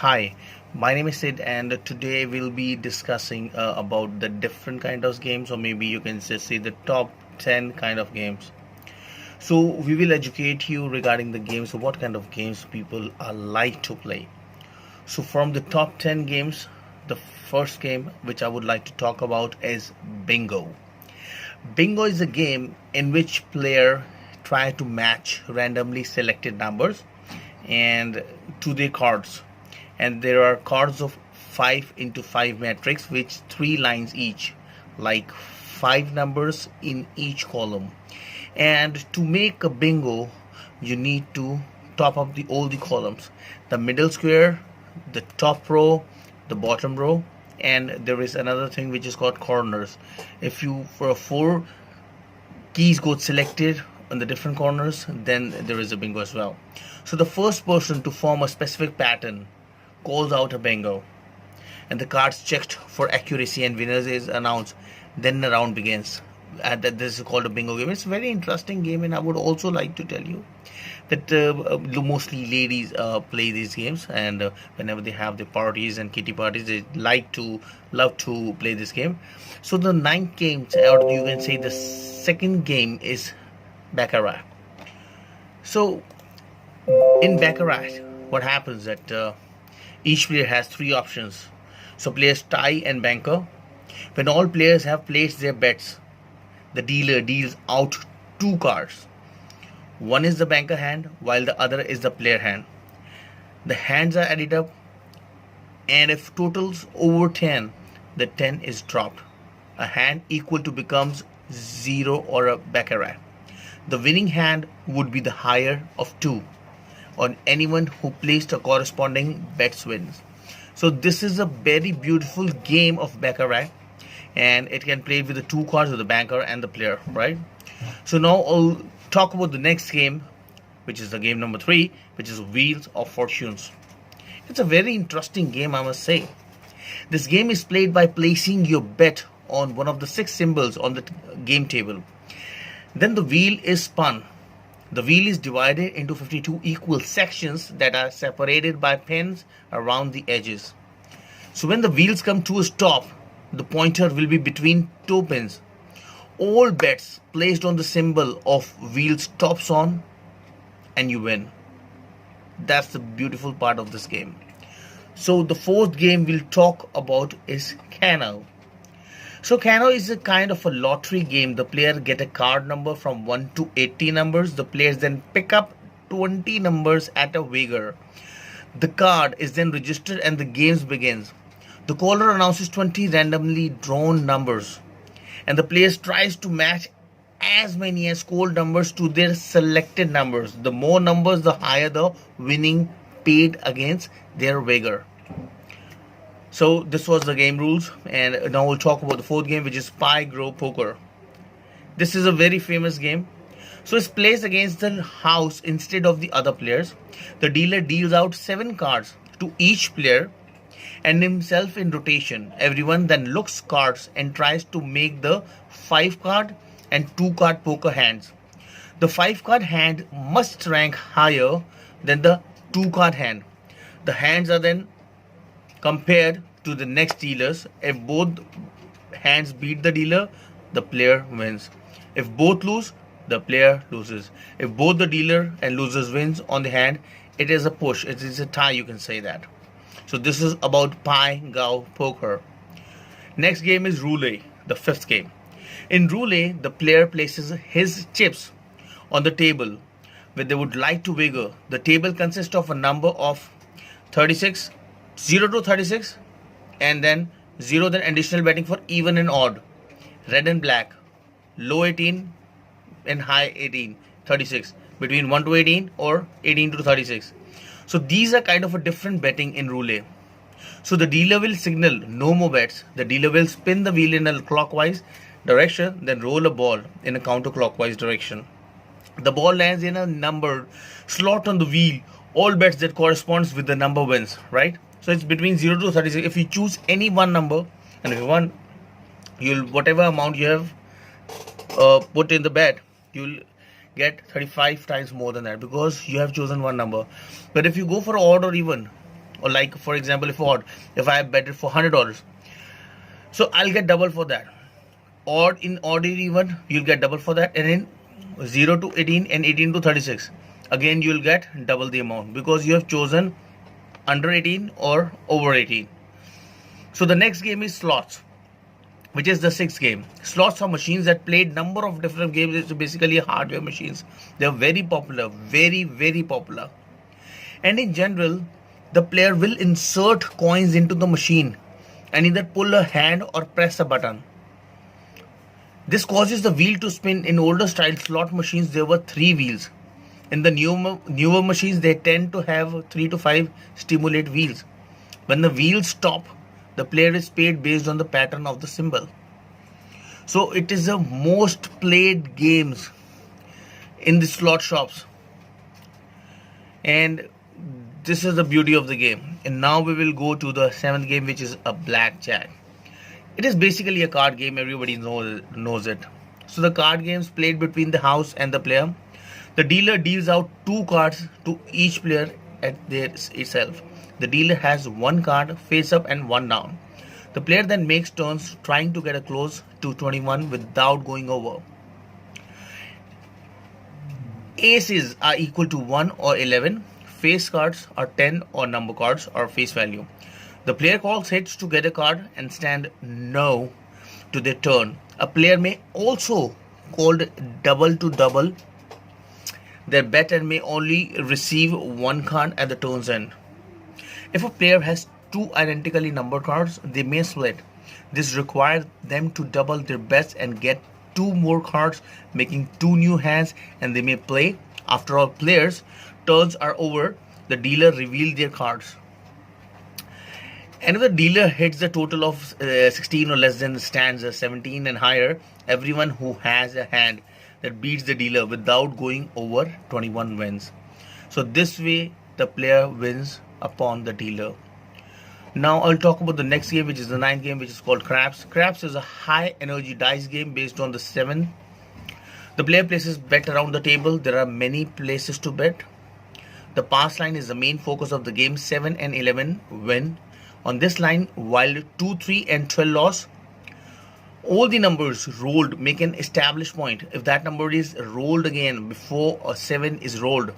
Hi, my name is Sid, and today we'll be discussing about the different kind of games, or maybe you can just say the top 10 kind of games. So we will educate you regarding the games, what kind of games people are like to play. So from the top 10 games, the first game which I would like to talk about is Bingo. Bingo is a game in which player try to match randomly selected numbers and to their cards, and there are cards of 5 into 5 matrix which 3 lines each, like 5 numbers in each column. And to make a bingo, you need to top up the all the columns, the middle square, the top row, the bottom row, and there is another thing which is called corners. If you for 4 keys got selected on the different corners, then there is a bingo as well. So the first person to form a specific pattern calls out a bingo, and the cards checked for accuracy and winners is announced. Then the round begins. This is called a bingo game. It's a very interesting game, and I would also like to tell you that mostly ladies play these games, and whenever they have their parties and kitty parties, they love to play this game. So the ninth game, or you can say the second game, is Baccarat. So in Baccarat, what happens that each player has 3 options. So players tie and banker. When all players have placed their bets, the dealer deals out 2 cards. One is the banker hand while the other is the player hand. The hands are added up, and if totals over 10, the 10 is dropped. A hand equal to becomes 0 or a baccarat. The winning hand would be the higher of 2. On anyone who placed a corresponding bets wins. So this is a very beautiful game of baccarat, and it can play with the 2 cards of the banker and the player, right? So now I'll talk about the next game, which is the game number 3, which is Wheels of Fortunes. It's a very interesting game, I must say. This game is played by placing your bet on one of the 6 symbols on the game table. Then the wheel is spun. The wheel is divided into 52 equal sections that are separated by pins around the edges. So when the wheels come to a stop, the pointer will be between 2 pins. All bets placed on the symbol of wheel stops on, and you win. That's the beautiful part of this game. So the fourth game we'll talk about is Keno. So Keno is a kind of a lottery game. The player get a card number from 1 to 80 numbers. The players then pick up 20 numbers at a wager. The card is then registered and the game begins. The caller announces 20 randomly drawn numbers, and the players tries to match as many as called numbers to their selected numbers. The more numbers, the higher the winning paid against their wager. So this was the game rules, and now we'll talk about the fourth game, which is Pie Grow Poker. This is a very famous game. So it's placed against the house instead of the other players. The dealer deals out 7 cards to each player and himself in rotation. Everyone then looks cards and tries to make the 5-card and 2-card poker hands. The 5-card hand must rank higher than the 2-card hand. The hands are then compared to the next dealers. If both hands beat the dealer, the player wins. If both lose, the player loses. If both the dealer and losers wins on the hand, it is a push. It is a tie, you can say that. So this is about Pai Gao Poker. Next game is Roulette, the 5th game. In Roulette, the player places his chips on the table where they would like to wager. The table consists of a number of 36, 0 to 36, and then 0, then additional betting for even and odd, red and black, low 18 and high 18, 36, between 1 to 18 or 18 to 36. So these are kind of a different betting in Roulette. So the dealer will signal no more bets. The dealer will spin the wheel in a clockwise direction, then roll a ball in a counterclockwise direction. The ball lands in a numbered slot on the wheel. All bets that corresponds with the number wins, right? So it's between 0 to 36. If you choose any one number, and if you want, you'll whatever amount you have put in the bet, you'll get 35 times more than that because you have chosen one number. But if you go for odd or even, or like for example if I bet it for $100, so I'll get double for that. Odd, in odd or even, you'll get double for that. And in 0 to 18 and 18 to 36, again you'll get double the amount, because you have chosen under 18 or over 18. So the next game is slots, which is the sixth game. Slots are machines that play number of different games. It's basically hardware machines. They're very popular, very popular. And in general, the player will insert coins into the machine and either pull a hand or press a button. This causes the wheel to spin. In older style slot machines, there were 3 wheels. In the newer machines, they tend to have 3 to 5 stimulate wheels. When the wheels stop, the player is paid based on the pattern of the symbol. So it is the most played games in the slot shops. And this is the beauty of the game. And now we will go to the 7th game, which is a blackjack. It is basically a card game. Everybody knows it. So the card games played between the house and the player. The dealer deals out 2 cards to each player at itself. The dealer has 1 card face up and 1 down. The player then makes turns trying to get a close to 21 without going over. Aces are equal to 1 or 11. Face cards are 10 or number cards or face value. The player calls heads to get a card and stand no to their turn. A player may also call double to double their bet and may only receive 1 card at the turn's end. If a player has 2 identically numbered cards, they may split. This requires them to double their bets and get 2 more cards, making 2 new hands, and they may play. After all players' turns are over, the dealer reveals their cards. And if the dealer hits the total of 16 or less than stands 17 and higher, everyone who has a hand that beats the dealer without going over 21 wins. So this way the player wins upon the dealer. Now I'll talk about the next game, which is the 9th game, which is called Craps. Craps is a high energy dice game based on the 7. The player places bet around the table. There are many places to bet. The pass line is the main focus of the game. 7 and 11 win. On this line, while 2, 3 and 12 loss, all the numbers rolled make an established point. If that number is rolled again before a 7 is rolled,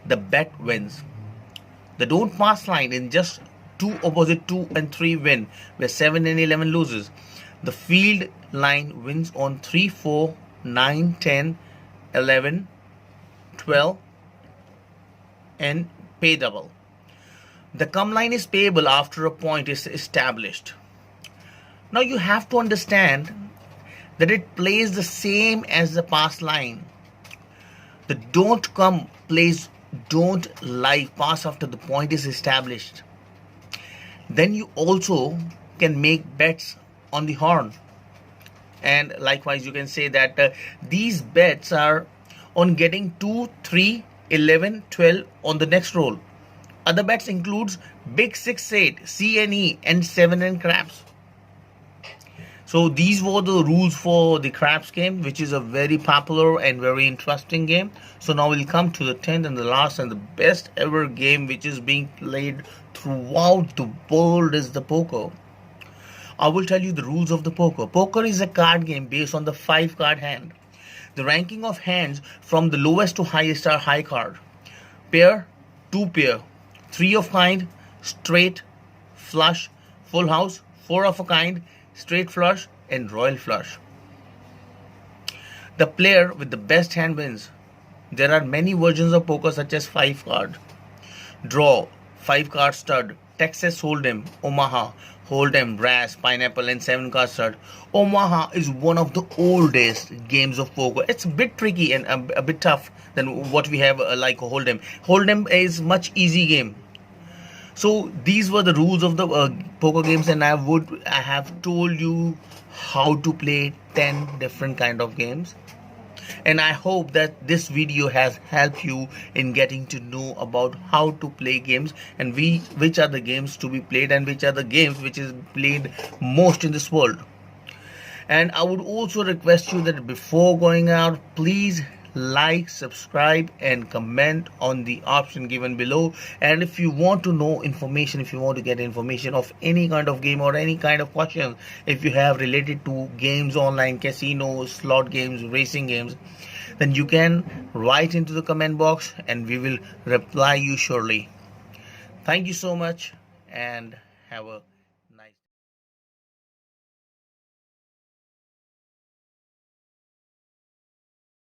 the bet wins. The don't pass line in just 2 opposite 2 and 3 win, where 7 and 11 loses. The field line wins on 3, 4, 9, 10, 11, 12 and pay double. The come line is payable after a point is established. Now you have to understand that it plays the same as the pass line. The don't come plays don't lie pass after the point is established. Then you also can make bets on the horn. And likewise you can say that these bets are on getting 2, 3, 11, 12 on the next roll. Other bets includes big 6, 8, C and E and 7 and craps. So these were the rules for the craps game, which is a very popular and very interesting game. So now we'll come to the 10th and the last and the best ever game which is being played throughout the world is the poker. I will tell you the rules of the poker. Poker is a card game based on the 5 card hand. The ranking of hands from the lowest to highest are high card, pair, 2 pair, 3 of kind, straight, flush, full house, 4 of a kind, straight flush and royal flush. The player with the best hand wins. There are many versions of poker such as 5 card, draw, 5 card stud, Texas Hold'em, Omaha, Hold'em, Brass, Pineapple and 7 card stud. Omaha is one of the oldest games of poker. It's a bit tricky and a bit tough than what we have like a Hold'em. Hold'em is much easy game. So these were the rules of the poker games, and I have told you how to play 10 different kind of games. And I hope that this video has helped you in getting to know about how to play games and which are the games to be played and which are the games which is played most in this world. And I would also request you that before going out, please like, subscribe, and comment on the option given below. And if you want to know information, if you want to get information of any kind of game or any kind of question, if you have related to games, online casinos, slot games, racing games, then you can write into the comment box and we will reply you surely. Thank you so much and have a